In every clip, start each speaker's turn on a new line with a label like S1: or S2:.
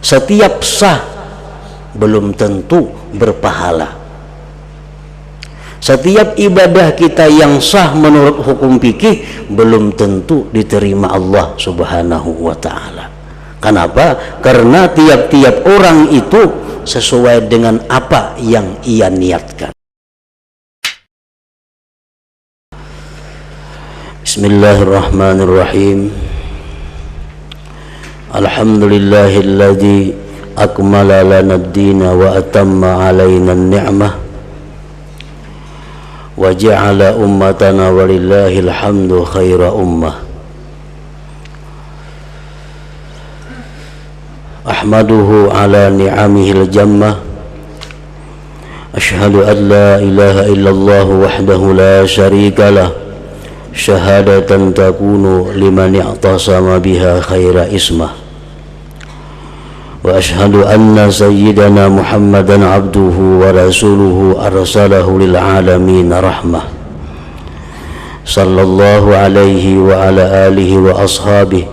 S1: Setiap sah belum tentu berpahala. Setiap ibadah kita yang sah menurut hukum fikih belum tentu diterima Allah Subhanahu wa ta'ala. Kenapa? Karena tiap-tiap orang itu sesuai dengan apa yang ia niatkan. Bismillahirrahmanirrahim. Alhamdulillahilladzi akmala lana ad-dina wa atamma alaina an-ni'mah wa ja'ala ummatana walillahil hamdu khaira ummah. Ahmaduhu ala ni'amihil jammah. Ashhadu an la ilaha illallah wahdahu la syarika lah, syahadatan takunu liman i'tasama biha khaira ismah. Wa ashhadu anna sayyidana Muhammadan abduhu wa rasuluhu arsalahu lil alamin rahmah. Sallallahu alaihi wa ala alihi wa ashabihi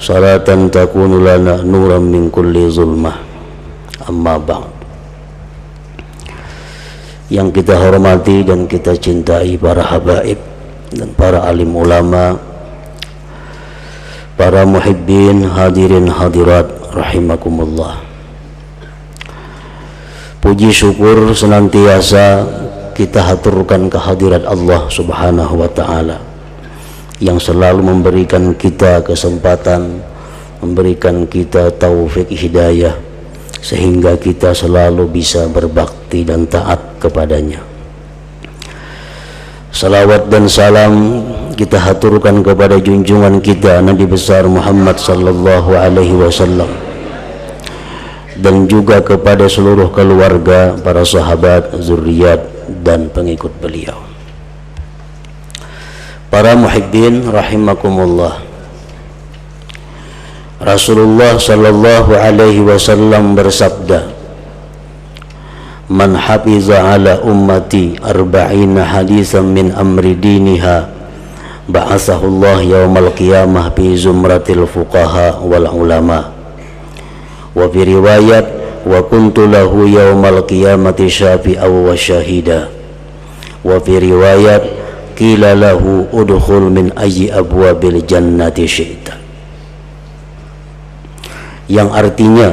S1: salatan takunu lana nuran min kulli zulmah. Amma ba'd. Yang kita hormati dan kita cintai para habaib dan para alim ulama, para muhibbin, hadirin hadirat rahimakumullah. Puji syukur senantiasa kita haturkan kehadirat Allah Subhanahu wa ta'ala yang selalu memberikan kita kesempatan, memberikan kita taufik hidayah sehingga kita selalu bisa berbakti dan taat kepadanya. Salawat dan salam kita haturkan kepada junjungan kita Nabi besar Muhammad sallallahu alaihi wasallam dan juga kepada seluruh keluarga, para sahabat, zuriat dan pengikut beliau. Para muhibbin rahimakumullah. Rasulullah sallallahu alaihi wasallam bersabda, "Man hafiza ala ummati arba'ina hadisan min amri diniha ba'athahullah yaumal qiyamah fi zumratil fuqaha wal ulama." Wa fi riwayat, "Wa kuntu lahu yaumal qiyamati syafi'aw wa syahida." Wa fi riwayat, "Qila lahu udkhul min ayyi abwabil jannati syi'ta." Yang artinya,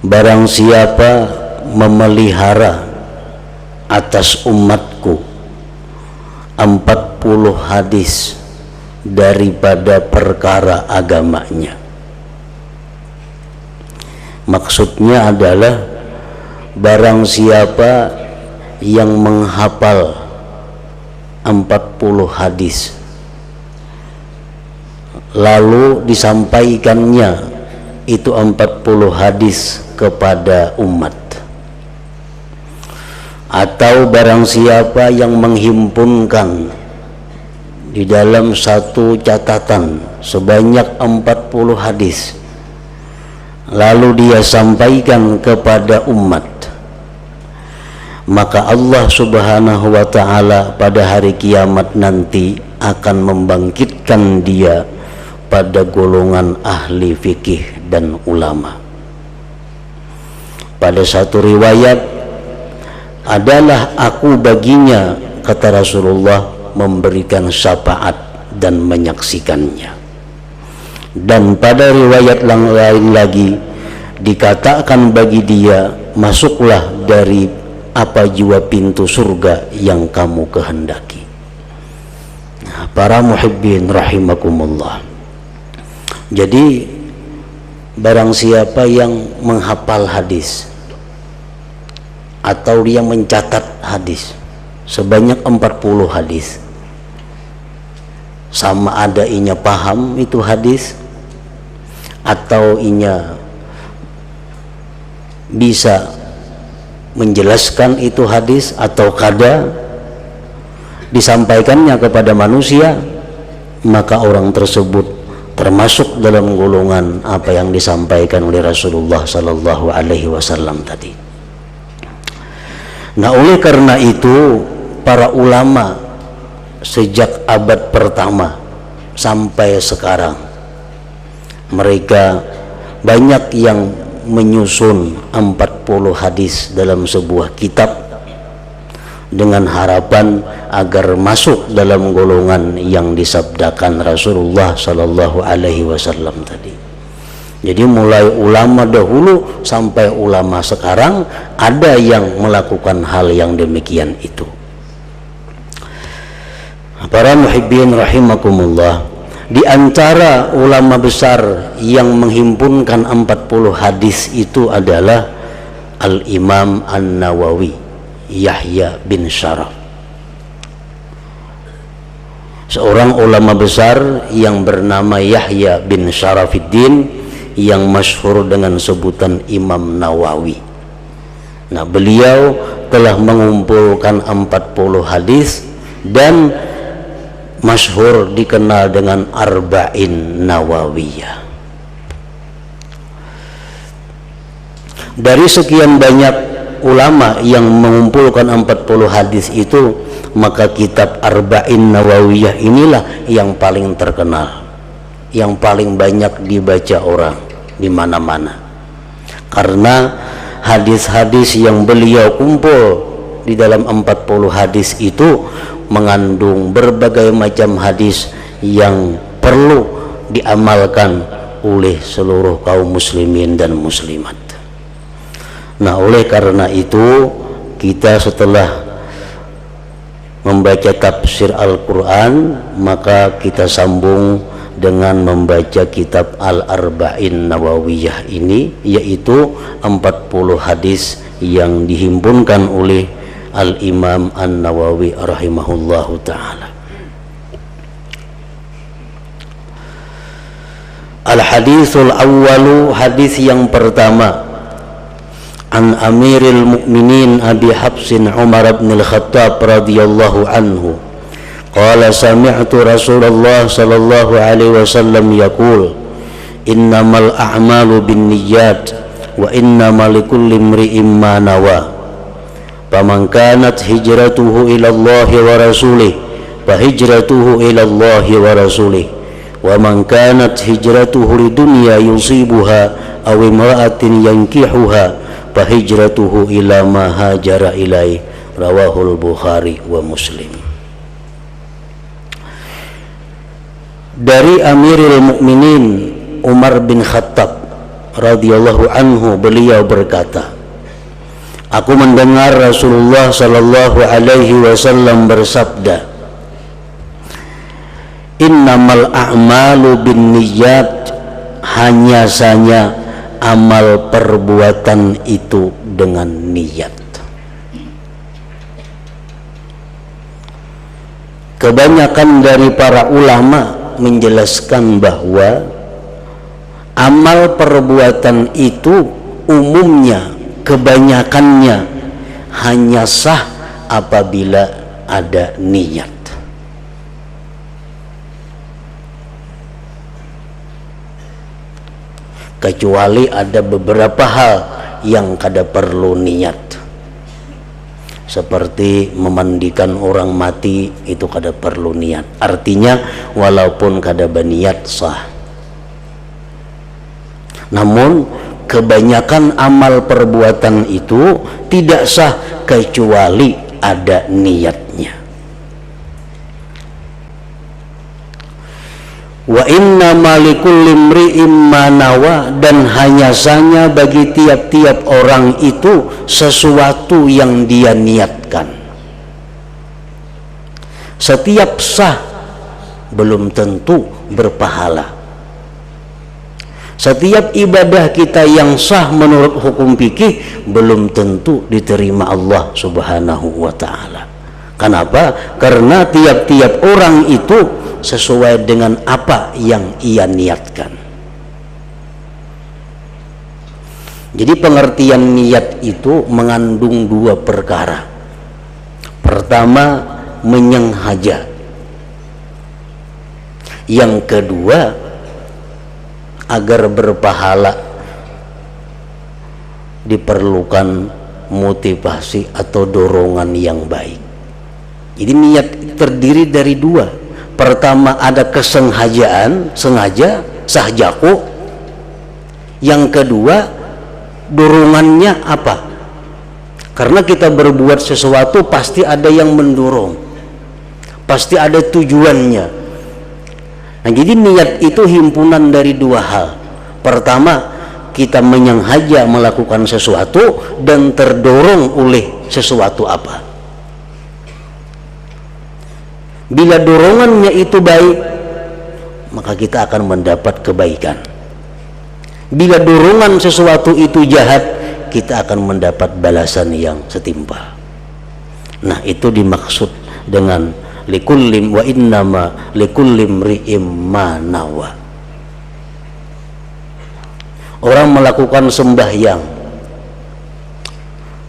S1: barang siapa memelihara atas umatku 40 hadis daripada perkara agamanya. Maksudnya adalah barang siapa yang menghafal 40 hadis lalu disampaikannya itu 40 hadis kepada umat, atau barang siapa yang menghimpunkan di dalam satu catatan sebanyak 40 hadis lalu dia sampaikan kepada umat, maka Allah Subhanahu wa ta'ala pada hari kiamat nanti akan membangkitkan dia pada golongan ahli fikih dan ulama. Pada satu riwayat, adalah aku baginya, kata Rasulullah, memberikan syafaat dan menyaksikannya. Dan pada riwayat yang lain lagi dikatakan bagi dia, masuklah dari apa jua pintu surga yang kamu kehendaki. Nah, para muhibbin rahimakumullah. Jadi barang siapa yang menghafal hadis atau dia mencatat hadis sebanyak 40 hadis, sama ada inya paham itu hadis atau inya bisa menjelaskan itu hadis atau kada disampaikannya kepada manusia, maka orang tersebut termasuk dalam golongan apa yang disampaikan oleh Rasulullah sallallahu alaihi wasallam tadi. Nah, oleh karena itu para ulama sejak abad pertama sampai sekarang Mereka banyak yang menyusun 40 hadis dalam sebuah kitab dengan harapan agar masuk dalam golongan yang disabdakan Rasulullah sallallahu alaihi wasallam tadi. Jadi mulai ulama dahulu sampai ulama sekarang ada yang melakukan hal yang demikian itu. Para muhibbin rahimakumullah, di antara ulama besar yang menghimpunkan 40 hadis itu adalah Al-Imam An-Nawawi, Yahya bin Syaraf. Seorang ulama besar yang bernama Yahya bin Syarafiddin yang masyhur dengan sebutan Imam Nawawi. Nah, beliau telah mengumpulkan 40 hadis dan masyhur dikenal dengan Arba'in Nawawiyah. Dari sekian banyak ulama yang mengumpulkan 40 hadis itu, maka kitab Arba'in Nawawiyah inilah yang paling terkenal, yang paling banyak dibaca orang di mana-mana. Karena hadis-hadis yang beliau kumpul di dalam 40 hadis itu mengandung berbagai macam hadis yang perlu diamalkan oleh seluruh kaum muslimin dan muslimat. Nah, oleh karena itu kita setelah membaca tafsir Al-Quran, maka kita sambung dengan membaca kitab Al-Arba'in Nawawiyah ini, yaitu 40 hadis yang dihimpunkan oleh Al-Imam An-Nawawi rahimahullahu ta'ala. Al-hadithul awwalu, hadis yang pertama, an Amiril Mukminin Abi Hafsin Umar bin Al-Khattab radhiyallahu anhu qala sami'tu Rasulullah sallallahu alaihi wasallam yaqul innamal a'malu binniyat wa innamal likulli imri'in ma nawa faman kanat hijratuhu ila Allah wa rasulih fa hijratuhu ila Allah wa rasulih wa man kanat hijratuhu lidunya yusibuha aw imra'atin yankihuha fa hijratuhu ila ma hajara ilaihi rawahul Bukhari wa Muslim. Dari Amirul Mukminin Umar bin Khattab radhiyallahu anhu, beliau berkata, aku mendengar Rasulullah sallallahu alaihi wasallam bersabda, innamal a'malu binniyat, hanya saja amal perbuatan itu dengan niat. Kebanyakan dari para ulama menjelaskan bahwa amal perbuatan itu umumnya, kebanyakannya hanya sah apabila ada niat. Kecuali ada beberapa hal yang kada perlu niat, seperti memandikan orang mati, itu kada perlu niat. Artinya walaupun kada berniat sah. Namun kebanyakan amal perbuatan itu tidak sah kecuali ada niatnya. Wa inna malikul limri'im manawa, dan hanya saja bagi tiap-tiap orang itu sesuatu yang dia niatkan. Setiap sah belum tentu berpahala. Setiap ibadah kita yang sah menurut hukum fikih belum tentu diterima Allah Subhanahu wa ta'ala. Kenapa? Karena tiap-tiap orang itu sesuai dengan apa yang ia niatkan. Jadi pengertian niat itu mengandung dua perkara. Pertama, menyengaja. Yang kedua, agar berpahala diperlukan motivasi atau dorongan yang baik. Jadi niat terdiri dari dua. Pertama ada kesengajaan, sengaja, sahjaku, Yang kedua, dorongannya apa? Karena kita berbuat sesuatu pasti ada yang mendorong, pasti ada tujuannya. Nah, jadi niat itu himpunan dari dua hal. Pertama, kita menyengaja melakukan sesuatu dan terdorong oleh sesuatu apa. Bila dorongannya itu baik, maka kita akan mendapat kebaikan. Bila dorongan sesuatu itu jahat, kita akan mendapat balasan yang setimpal. Nah, itu dimaksud dengan likullim wa innama likullim ri'im ma nawa. Orang melakukan sembahyang,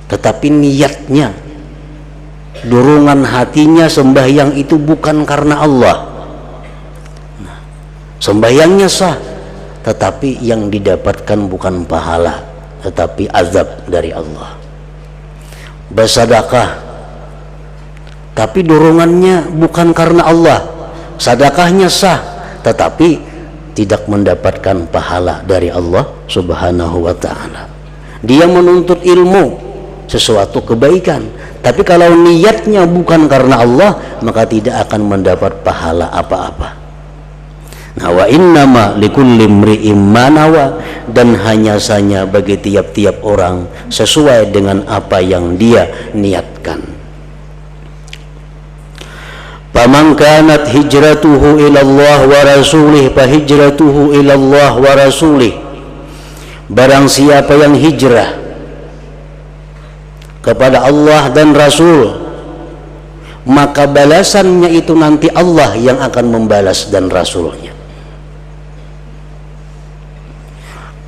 S1: tetapi niatnya, dorongan hatinya sembahyang itu bukan karena Allah. Nah, sembahyangnya sah, tetapi yang didapatkan bukan pahala, tetapi azab dari Allah. Bersedekah, tapi dorongannya bukan karena Allah. Sedekahnya sah, tetapi tidak mendapatkan pahala dari Allah Subhanahu wa ta'ala. Dia menuntut ilmu, sesuatu kebaikan, tapi kalau niatnya bukan karena Allah, maka tidak akan mendapat pahala apa-apa. Nah, wa innama likulli imri'in ma nawa, dan hanya saja bagi tiap-tiap orang sesuai dengan apa yang dia niatkan. Faman kanat hijratuhu ila Allah wa rasulih fa hijratuhu ila Allah wa rasulih. Barang siapa yang hijrah kepada Allah dan Rasul, maka balasannya itu nanti Allah yang akan membalas dan Rasulnya.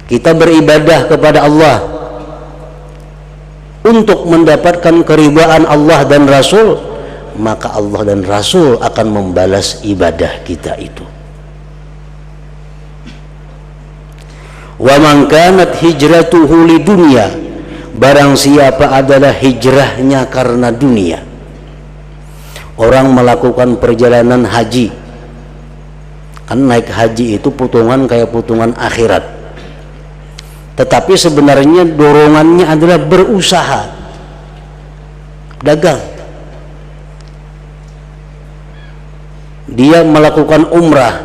S1: Kita beribadah kepada Allah untuk mendapatkan keridhaan Allah dan Rasul, maka Allah dan Rasul akan membalas ibadah kita itu. Wa man kanat hijratuhu lidunya, barang siapa adalah hijrahnya karena dunia. Orang melakukan perjalanan haji, kan naik haji itu potongan kayak potongan akhirat, tetapi sebenarnya dorongannya adalah berusaha, dagang. Dia melakukan umrah,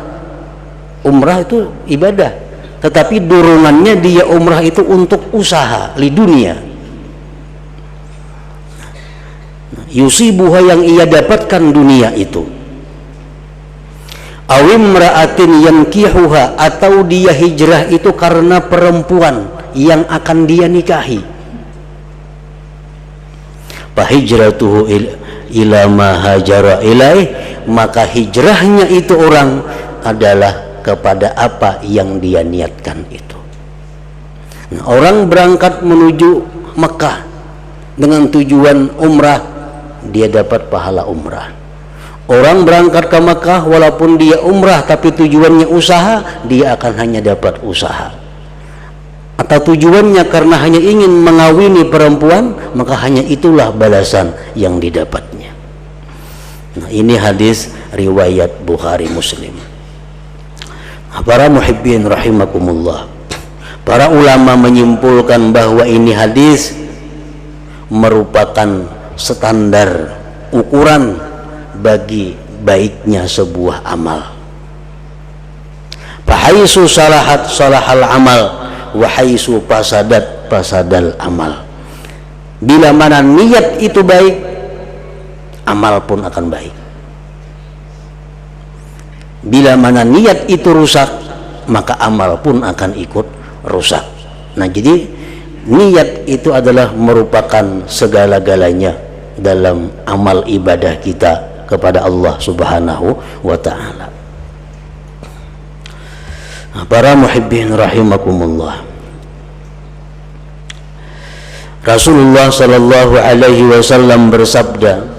S1: umrah itu ibadah, tetapi dorongannya dia umrah itu untuk usaha li dunia. Yusibuha, yang ia dapatkan dunia itu. Awimra'atin yankihuha, atau dia hijrah itu karena perempuan yang akan dia nikahi. Fahijratuhu ila ma hajara ilaih, maka hijrahnya itu orang adalah kepada apa yang dia niatkan itu. Nah, orang berangkat menuju Mekah dengan tujuan umrah, dia dapat pahala umrah. Orang berangkat ke Mekah walaupun dia umrah tapi tujuannya usaha, dia akan hanya dapat usaha. Atau tujuannya karena hanya ingin mengawini perempuan, maka hanya itulah balasan yang didapatnya. Nah, ini hadis riwayat Bukhari Muslim. Para muhibbin rahimakumullah, para ulama menyimpulkan bahwa ini hadis merupakan standar ukuran bagi baiknya sebuah amal. Fahaisu salahat salahal amal, wahaisu fasadat fasadal amal. Bila mana niat itu baik, amal pun akan baik. Bila mana niat itu rusak, maka amal pun akan ikut rusak. Nah, jadi niat itu adalah merupakan segala-galanya dalam amal ibadah kita kepada Allah Subhanahu wa ta'ala. Nah, para muhibbin rahimakumullah, Rasulullah sallallahu alaihi wasallam bersabda,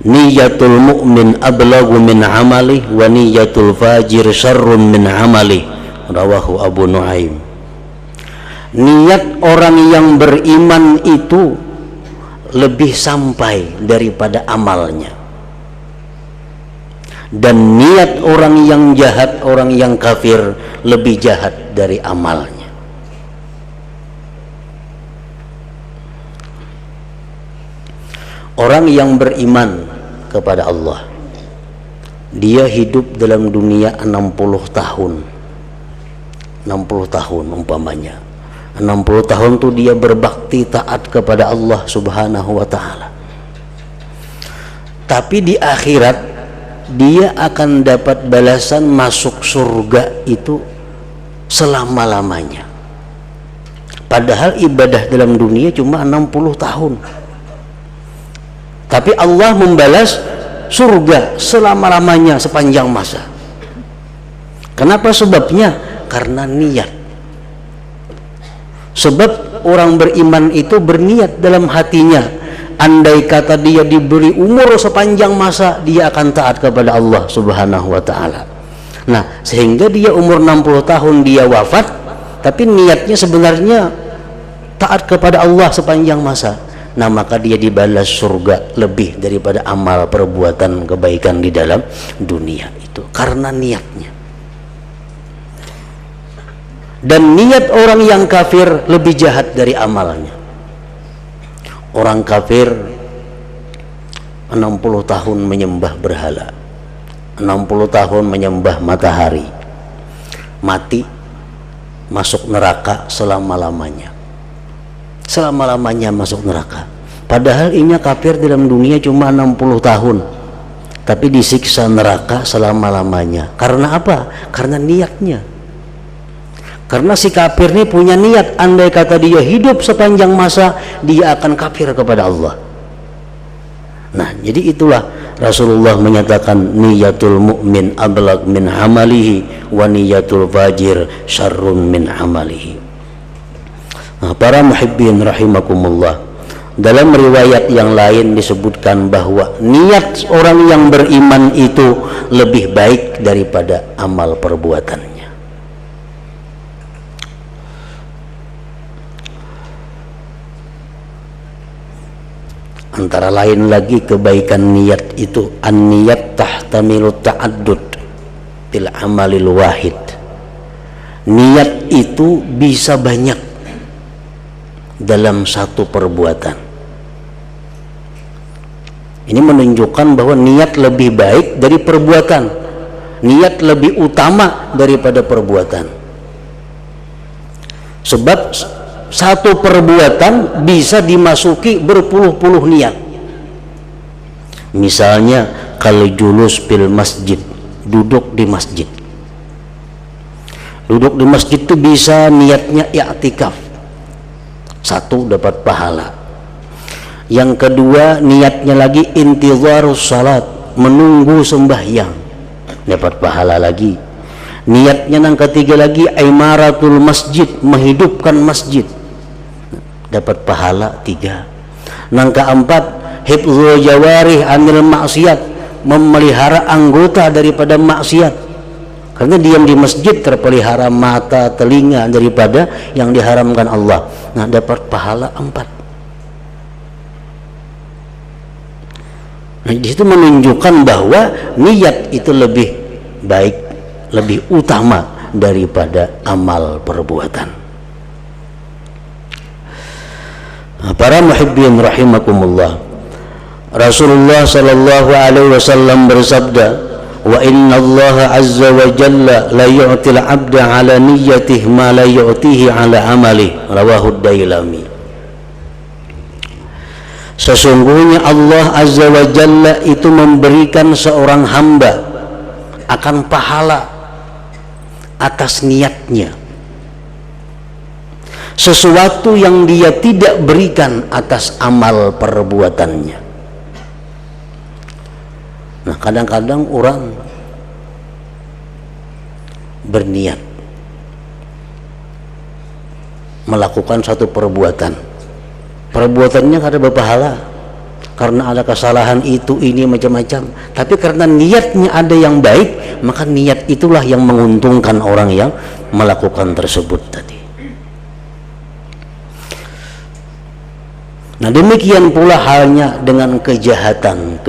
S1: niyatul mu'min ablagu min amali wa niyatul fajir syarrun min amali. Rawahu Abu Nuaim. Niat orang yang beriman itu lebih sampai daripada amalnya, Dan niat orang yang jahat, orang yang kafir lebih jahat dari amalnya. Orang yang beriman kepada Allah, dia hidup dalam dunia 60 tahun. 60 tahun umpamanya. 60 tahun itu dia berbakti taat kepada Allah Subhanahu wa taala. Tapi di akhirat dia akan dapat balasan masuk surga itu selama-lamanya. Padahal ibadah dalam dunia cuma 60 tahun. Tapi Allah membalas surga selama-lamanya sepanjang masa. Kenapa sebabnya? Karena niat. Sebab orang beriman itu berniat dalam hatinya, andai kata dia diberi umur sepanjang masa, dia akan taat kepada Allah Subhanahu wa taala. Nah, sehingga dia umur 60 tahun dia wafat, tapi niatnya sebenarnya taat kepada Allah sepanjang masa. Nah, maka dia dibalas surga lebih daripada amal perbuatan kebaikan di dalam dunia itu, karena niatnya. Dan niat orang yang kafir lebih jahat dari amalnya. Orang kafir 60 tahun menyembah berhala, 60 tahun menyembah matahari, mati masuk neraka selama-lamanya. Selama-lamanya masuk neraka. Padahal ini kafir dalam dunia cuma 60 tahun, tapi disiksa neraka selama-lamanya. Karena apa? Karena niatnya. Karena si kafir ini punya niat, andai kata dia hidup sepanjang masa, dia akan kafir kepada Allah. Nah, jadi itulah Rasulullah menyatakan niyatul mu'min ablag min amalihi wa niyatul fajir syarrun min amalihi. Nah, para muhibbin rahimakumullah, dalam riwayat yang lain disebutkan bahwa niat orang yang beriman itu lebih baik daripada amal perbuatannya. Antara lain lagi kebaikan niat itu, an-niyat tahtamilu ta'addud bil amalil wahid. Niat itu bisa banyak dalam satu perbuatan. Ini menunjukkan bahwa niat lebih baik dari perbuatan. Niat lebih utama daripada perbuatan. Sebab satu perbuatan bisa dimasuki berpuluh-puluh niat. Misalnya kalau julus fil masjid, duduk di masjid. Duduk di masjid itu bisa niatnya i'tikaf. Satu, dapat pahala. Yang kedua, niatnya lagi intizarus salat, menunggu sembahyang, dapat pahala lagi. Niatnya yang ketiga lagi imaratul masjid, menghidupkan masjid, dapat pahala 3. Yang keempat, hifdzul jawarih anil maksiat, memelihara anggota daripada maksiat. Karena diam di masjid terpelihara mata, telinga daripada yang diharamkan Allah. Nah, dapat pahala 4. Nah, di situ menunjukkan bahwa niat itu lebih baik, lebih utama daripada amal perbuatan. Para muhibbin rahimakumullah, Rasulullah sallallahu alaihi wasallam bersabda, wa inna Allah azza wa jalla la yu'til 'abda 'ala niyyatihi ma la yu'tihi 'ala amali, rawahu Dailami. Sesungguhnya Allah azza wa jalla itu memberikan seorang hamba akan pahala atas niatnya sesuatu yang dia tidak berikan atas amal perbuatannya. Nah, kadang-kadang orang berniat melakukan satu perbuatan, perbuatannya kada berpahala karena ada kesalahan itu ini macam-macam, tapi karena niatnya ada yang baik, maka niat itulah yang menguntungkan orang yang melakukan tersebut tadi. Nah, demikian pula halnya dengan kejahatan.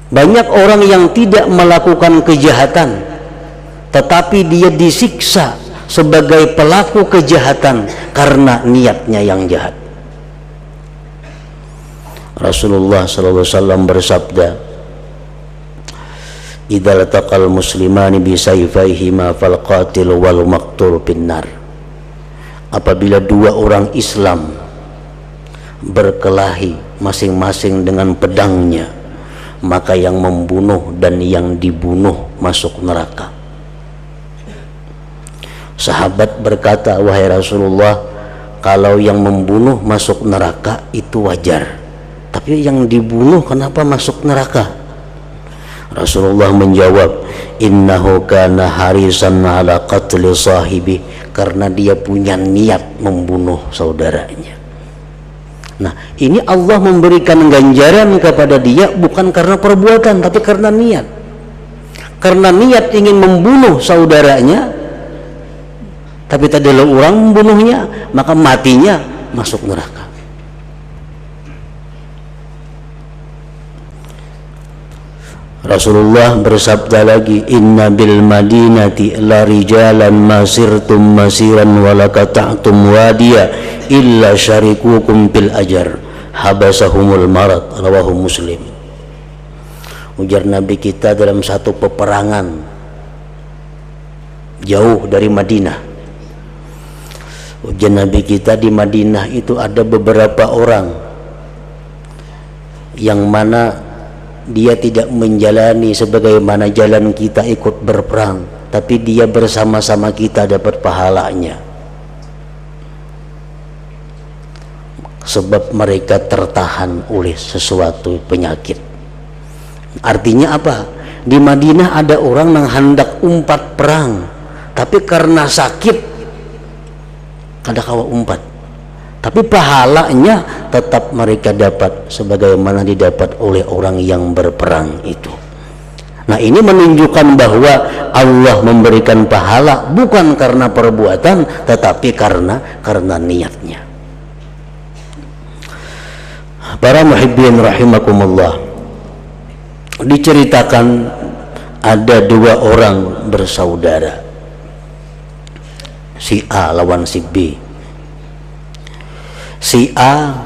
S1: Banyak orang yang tidak melakukan kejahatan tetapi dia disiksa sebagai pelaku kejahatan karena niatnya yang jahat. Rasulullah SAW bersabda, "Idza lataqal muslimani bi sayfayhima fal qatil wal maqtul finnar." Apabila dua orang Islam berkelahi masing-masing dengan pedangnya, maka yang membunuh dan yang dibunuh masuk neraka. Sahabat berkata, "Wahai Rasulullah, kalau yang membunuh masuk neraka itu wajar, tapi yang dibunuh kenapa masuk neraka?" Rasulullah menjawab, "Innahu kana harisan ala qatli sahibi," karena dia punya niat membunuh saudaranya. Nah, ini Allah memberikan ganjaran kepada dia bukan karena perbuatan tapi karena niat. Karena niat ingin membunuh saudaranya, tapi tak ada orang membunuhnya, maka matinya masuk neraka. Rasulullah bersabda lagi, "Inna bil madinati la rijalan masirtum masiran wa laqata'tum wadiya illa syarikukum bil ajar habasahumul marad." Rawahu Muslim. Ujar Nabi kita dalam satu peperangan jauh dari Madinah. Ujar Nabi kita di Madinah itu ada beberapa orang yang mana dia tidak menjalani sebagaimana jalan kita ikut berperang, tapi dia bersama-sama kita dapat pahalanya, sebab mereka tertahan oleh sesuatu penyakit. Artinya apa? Di Madinah ada orang yang hendak umpat perang, tapi karena sakit kada kawa umpat, tapi pahalanya tetap mereka dapat sebagaimana didapat oleh orang yang berperang itu. Nah, ini menunjukkan bahwa Allah memberikan pahala bukan karena perbuatan tetapi karena niatnya. Para muhibbin rahimakumullah, diceritakan ada dua orang bersaudara, si A lawan si B. Si A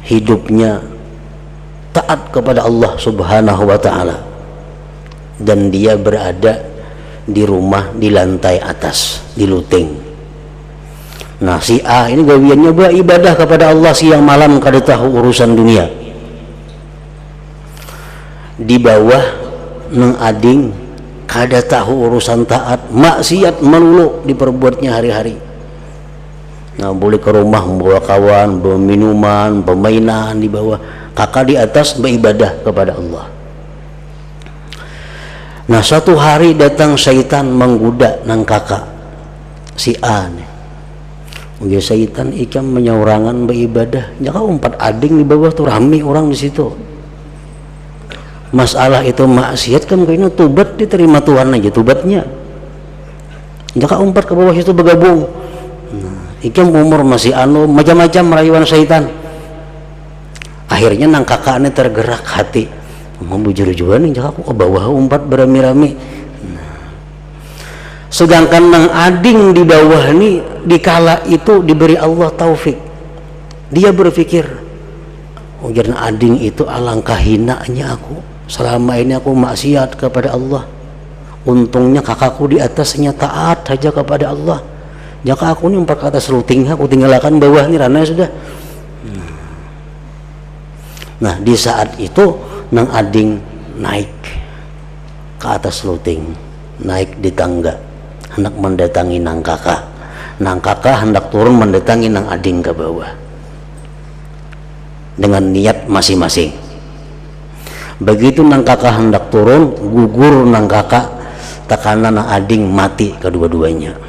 S1: hidupnya taat kepada Allah Subhanahu wa ta'ala dan dia berada di rumah di lantai atas, di luteng. Nah, si A ini gawiannya beribadah kepada Allah siang malam, kada tahu urusan dunia. Di bawah nang ading kada tahu urusan taat, maksiat melulu diperbuatnya hari-hari. Nah, boleh ke rumah membawa kawan, bawa minuman, permainan di bawah, kakak di atas beribadah kepada Allah. Nah, suatu hari datang syaitan menggoda nang kakak si A nih. Uya syaitan ikam menyaurangan beribadah, jaka umpat ading di bawah tuh rame orang di situ. Masalah itu maksiat kan kayaknya tobat diterima Tuhan aja tobatnya. Jaka umpat ke bawah situ bergabung. Ikam umur masih macam-macam rayuan syaitan. Akhirnya nang kakaknya tergerak hati, mau bujur juga nih jaka aku ke bawah umpat berami-rami. Sedangkan nang ading di bawah ini dikala itu diberi Allah taufik, dia berpikir, ujar ading itu alangkah hinanya aku, selama ini aku maksiat kepada Allah, untungnya kakakku di atasnya taat saja kepada Allah. Jika aku ini umpat ke atas luting, aku tinggalkan bawah ini ranah sudah. Nah, di saat itu nang ading naik ke atas luting, naik di tangga, hendak mendatangi nang kakak. Nang kakak hendak turun mendatangi nang ading ke bawah dengan niat masing-masing. Begitu nang kakak hendak turun, gugur nang kakak, tekanan nang ading mati kedua-duanya.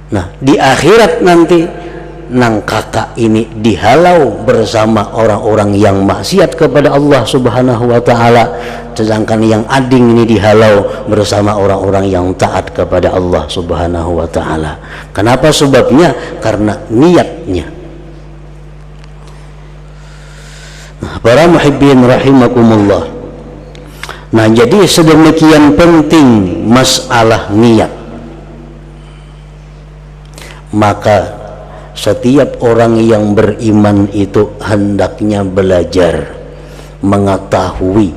S1: Nah, di akhirat nanti nang kakak ini dihalau bersama orang-orang yang maksiat kepada Allah Subhanahu wa ta'ala, sedangkan yang ading ini dihalau bersama orang-orang yang taat kepada Allah Subhanahu wa ta'ala. Kenapa sebabnya? Karena niatnya. Nah, Para muhibbin rahimakumullah. Nah, jadi sedemikian penting masalah niat. Maka setiap orang yang beriman itu hendaknya belajar mengetahui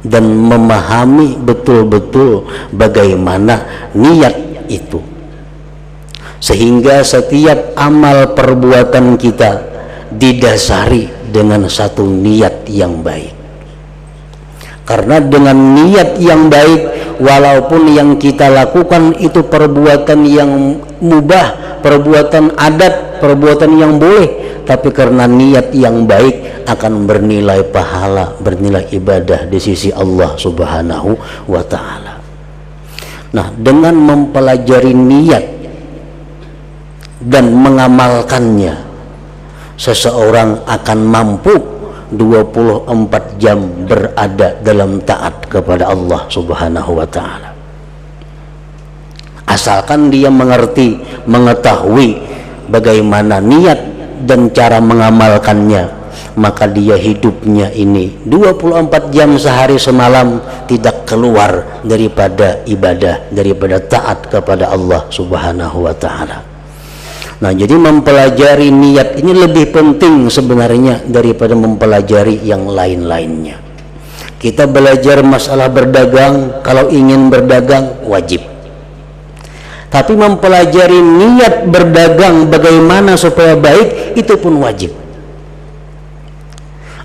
S1: dan memahami betul-betul bagaimana niat itu, sehingga setiap amal perbuatan kita didasari dengan satu niat yang baik. Karena dengan niat yang baik, walaupun yang kita lakukan itu perbuatan yang mubah, perbuatan adat, perbuatan yang boleh, tapi karena niat yang baik akan bernilai pahala, bernilai ibadah di sisi Allah Subhanahu wa ta'ala. Nah, dengan mempelajari niat dan mengamalkannya, seseorang akan mampu 24 jam berada dalam taat kepada Allah Subhanahu wa ta'ala. Asalkan dia mengerti, mengetahui bagaimana niat dan cara mengamalkannya, maka dia hidupnya ini 24 jam sehari semalam tidak keluar daripada ibadah, daripada taat kepada Allah Subhanahu wa ta'ala. Nah, jadi mempelajari niat ini lebih penting sebenarnya daripada mempelajari yang lain-lainnya. Kita belajar masalah berdagang, kalau ingin berdagang wajib. Tapi mempelajari niat berdagang bagaimana supaya baik, itu pun wajib.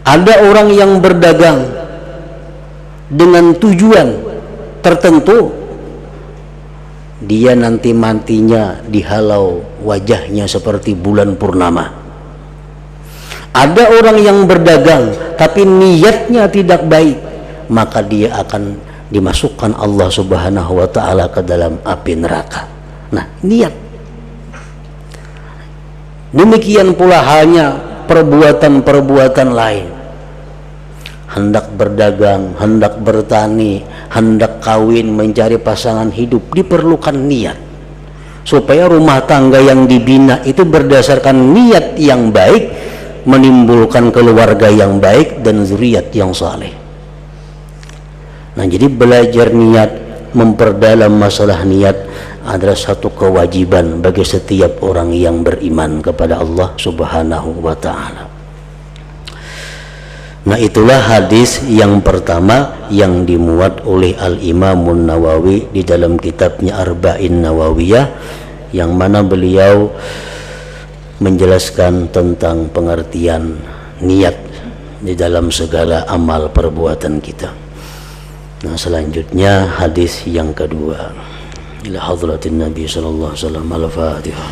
S1: Ada orang yang berdagang dengan tujuan tertentu, dia nanti matinya dihalau wajahnya seperti bulan purnama. Ada orang yang berdagang tapi niatnya tidak baik, maka dia akan dimasukkan Allah Subhanahu wa ta'ala ke dalam api neraka. Nah, niat. Demikian pula halnya perbuatan-perbuatan lain. Hendak berdagang, hendak bertani, hendak kawin, mencari pasangan hidup, diperlukan niat. Supaya rumah tangga yang dibina itu berdasarkan niat yang baik, menimbulkan keluarga yang baik dan zuriat yang saleh. Nah, jadi belajar niat, memperdalam masalah niat adalah satu kewajiban bagi setiap orang yang beriman kepada Allah Subhanahu wa ta'ala. Nah, itulah hadis yang pertama yang dimuat oleh Al-Imamun Nawawi di dalam kitabnya Arba'in Nawawiyah, yang mana beliau menjelaskan tentang pengertian niat di dalam segala amal perbuatan kita. Nah, selanjutnya hadis yang kedua. Ila hadratin Nabi sallallahu alaihi wasallam. Al-Fatihah.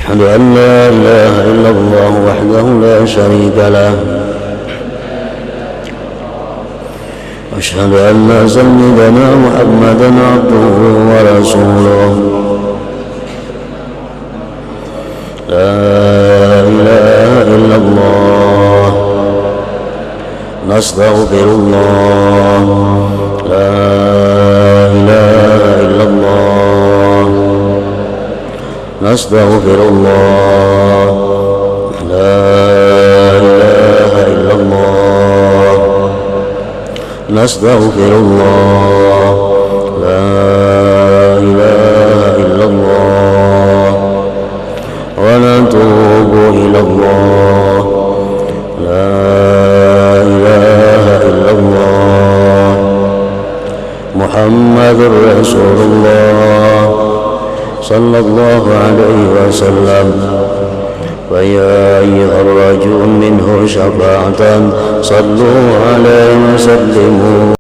S1: أشهد أن لا إله إلا الله وحده لا شريك له وأشهد أن سيدنا محمدا عبده ورسوله لا إله إلا الله نستغفر الله لا إله إلا الله نستغفر الله لا إله إلا الله نستغفر الله لا إله إلا الله ونتوب إلى الله لا إله إلا الله محمد رسول الله صلى الله عليه وسلم ويا أيها الرجل منه شفاعة صلوا عليه وسلموا